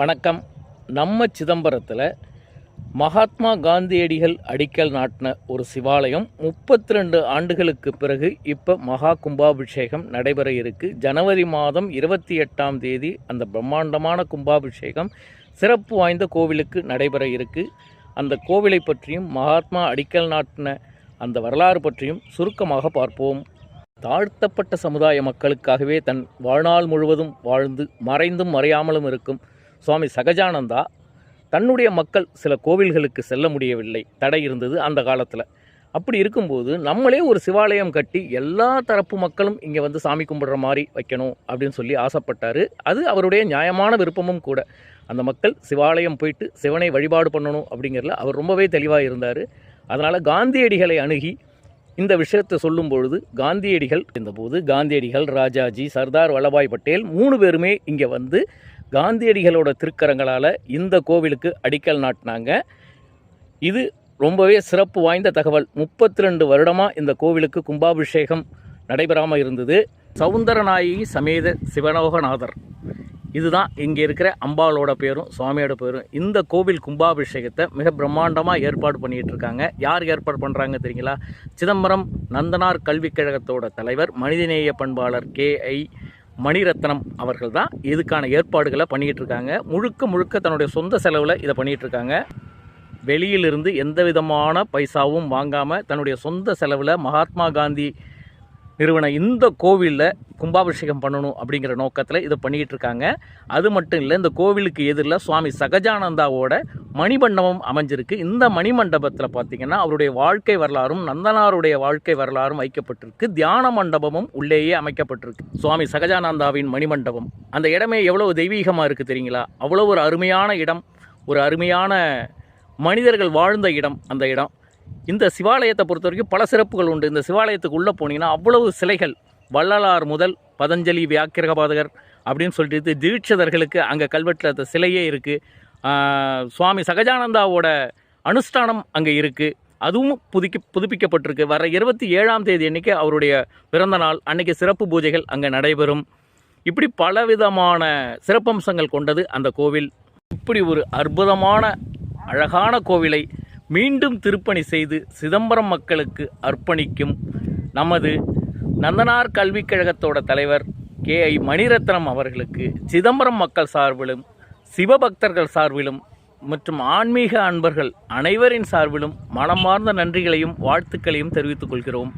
வணக்கம். நம்ம சிதம்பரத்தில் மகாத்மா காந்தியடிகள் அடிக்கல் நாட்டின ஒரு சிவாலயம் 32 ஆண்டுகளுக்கு பிறகு இப்போ மகா கும்பாபிஷேகம் நடைபெற இருக்குது. ஜனவரி மாதம் 28ஆம் தேதி அந்த பிரம்மாண்டமான கும்பாபிஷேகம் சிறப்பு வாய்ந்த கோவிலுக்கு நடைபெற இருக்குது. அந்த கோவிலை பற்றியும் மகாத்மா அடிக்கல் நாட்டின அந்த வரலாறு பற்றியும் சுருக்கமாக பார்ப்போம். தாழ்த்தப்பட்ட சமுதாய மக்களுக்காகவே தன் வாழ்நாள் முழுவதும் வாழ்ந்து மறைந்தும் மறையாமலும் இருக்கும் சுவாமி சகஜானந்தா தன்னுடைய மக்கள் சில கோவில்களுக்கு செல்ல முடியவில்லை, தடை இருந்தது அந்த காலத்தில். அப்படி இருக்கும்போது நம்மளே ஒரு சிவாலயம் கட்டி எல்லா தரப்பு மக்களும் இங்கே வந்து சாமி கும்பிடுற மாதிரி வைக்கணும் அப்படின்னு சொல்லி ஆசைப்பட்டார். அது அவருடைய நியாயமான விருப்பமும் கூட. அந்த மக்கள் சிவாலயம் போயிட்டு சிவனை வழிபாடு பண்ணணும் அப்படிங்கிறதுல அவர் ரொம்பவே தெளிவாக இருந்தார். அதனால் காந்தியடிகளை அணுகி இந்த விஷயத்தை சொல்லும் பொழுது காந்தியடிகள் இருந்தபோது காந்தியடிகள், ராஜாஜி, சர்தார் வல்லபாய் பட்டேல் 3 பேருமே இங்கே வந்து காந்தியடிகளோட திருக்கரங்களால் இந்த கோவிலுக்கு அடிக்கல் நாட்டினாங்க. இது ரொம்பவே சிறப்பு வாய்ந்த தகவல். 32 வருடமாக இந்த கோவிலுக்கு கும்பாபிஷேகம் நடைபெறாமல் இருந்தது. சவுந்தரநாயகி சமேத சிவலோகநாதர், இதுதான் இங்கே இருக்கிற அம்பாளோட பேரும் சுவாமியோட பேரும். இந்த கோவில் கும்பாபிஷேகத்தை மிக பிரம்மாண்டமாக ஏற்பாடு பண்ணிகிட்டு இருக்காங்க. யார் ஏற்பாடு பண்ணுறாங்க தெரியுங்களா? சிதம்பரம் நந்தனார் கல்விக் கழகத்தோட தலைவர் மனிதநேய பண்பாளர் KI மணிரத்னம் அவர்கள் தான் இதுக்கான ஏற்பாடுகளை பண்ணிக்கிட்டு இருக்காங்க. முழுக்க தன்னுடைய சொந்த செலவில் இதை பண்ணிகிட்டு இருக்காங்க. வெளியிலிருந்து எந்த விதமான பைசாவும் வாங்காமல் தன்னுடைய சொந்த செலவில் மகாத்மா காந்தி நிறுவன இந்த கோவிலில் கும்பாபிஷேகம் பண்ணணும் அப்படிங்கிற நோக்கத்தில் இதை பண்ணிக்கிட்டு இருக்காங்க. அது மட்டும் இல்லை, இந்த கோவிலுக்கு எதிரில் சுவாமி சகஜானந்தாவோட மணிமண்டபம் அமைஞ்சிருக்கு. இந்த மணிமண்டபத்தில் பார்த்திங்கன்னா அவருடைய வாழ்க்கை வரலாறும் நந்தனாருடைய வாழ்க்கை வரலாறும் வைக்கப்பட்டிருக்கு. தியான மண்டபமும் உள்ளேயே அமைக்கப்பட்டிருக்கு. சுவாமி சகஜானந்தாவின் மணிமண்டபம், அந்த இடமே எவ்வளோ தெய்வீகமாக இருக்குது தெரியுங்களா? அவ்வளோ ஒரு அருமையான இடம், ஒரு அருமையான மனிதர்கள் வாழ்ந்த இடம் அந்த இடம். இந்த சிவாலயத்தை பொறுத்த வரைக்கும் பல சிறப்புகள் உண்டு. இந்த சிவாலயத்துக்கு உள்ளே போனீங்கன்னா அவ்வளவு சிலைகள், வள்ளலார் முதல் பதஞ்சலி வியாக்கிரபாதகர் அப்படின்னு சொல்லிட்டு தீட்சிதர்களுக்கு அங்கே கல்வெட்டில் அந்த சிலையே இருக்குது. சுவாமி சகஜானந்தாவோட அனுஷ்டானம் அங்கே இருக்குது, அதுவும் புதுப்பிக்கப்பட்டிருக்கு. வர 27ஆம் தேதி அன்றைக்கி அவருடைய பிறந்த நாள், அன்றைக்கி சிறப்பு பூஜைகள் அங்கே நடைபெறும். இப்படி பலவிதமான சிறப்பம்சங்கள் கொண்டது அந்த கோவில். இப்படி ஒரு அற்புதமான அழகான கோவிலை மீண்டும் திருப்பணி செய்து சிதம்பரம் மக்களுக்கு அர்ப்பணிக்கும் நமது நந்தனார் கல்விக் கழகத்தோட தலைவர் KI மணிரத்னம் அவர்களுக்கு சிதம்பரம் மக்கள் சார்பிலும் சிவபக்தர்கள் சார்பிலும் மற்றும் ஆன்மீக அன்பர்கள் அனைவரின் சார்பிலும் மனமார்ந்த நன்றிகளையும் வாழ்த்துக்களையும் தெரிவித்துக் கொள்கிறோம்.